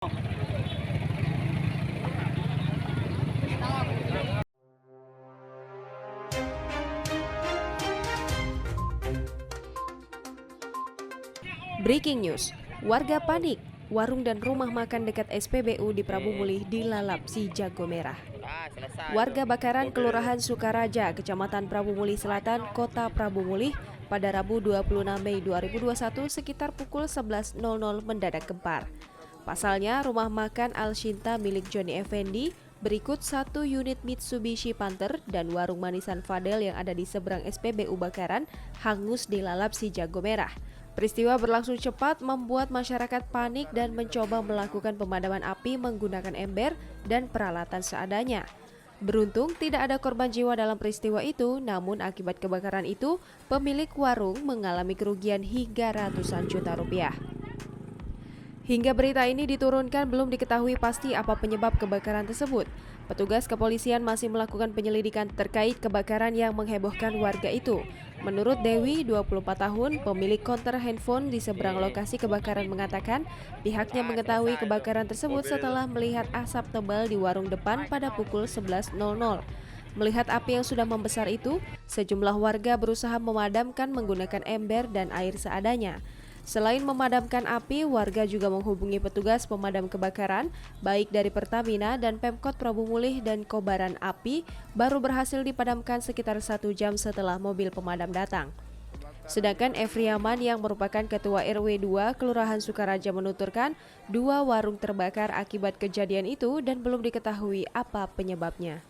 Breaking news, warga panik, warung dan rumah makan dekat SPBU di Prabu Mulih dilalap si jago merah. Warga Bakaran, Kelurahan Sukaraja, Kecamatan Prabu Mulih Selatan, Kota Prabu Mulih, pada Rabu 26 Mei 2021 sekitar pukul 11.00 mendadak gempar. Pasalnya, rumah makan Al-Shinta milik Johnny Effendi, berikut satu unit Mitsubishi Panther dan warung manisan Fadel yang ada di seberang SPBU Bakaran hangus dilalap si jago merah. Peristiwa berlangsung cepat membuat masyarakat panik dan mencoba melakukan pemadaman api menggunakan ember dan peralatan seadanya. Beruntung tidak ada korban jiwa dalam peristiwa itu, namun akibat kebakaran itu, pemilik warung mengalami kerugian hingga ratusan juta rupiah. Hingga berita ini diturunkan belum diketahui pasti apa penyebab kebakaran tersebut. Petugas kepolisian masih melakukan penyelidikan terkait kebakaran yang menghebohkan warga itu. Menurut Dewi, 24 tahun, pemilik konter handphone di seberang lokasi kebakaran mengatakan pihaknya mengetahui kebakaran tersebut setelah melihat asap tebal di warung depan pada pukul 11.00. Melihat api yang sudah membesar itu, sejumlah warga berusaha memadamkan menggunakan ember dan air seadanya. Selain memadamkan api, warga juga menghubungi petugas pemadam kebakaran, baik dari Pertamina dan Pemkot Prabu Mulih dan kobaran api baru berhasil dipadamkan sekitar 1 jam setelah mobil pemadam datang. Sedangkan Efriaman yang merupakan Ketua RW 2 Kelurahan Sukaraja menuturkan 2 warung terbakar akibat kejadian itu dan belum diketahui apa penyebabnya.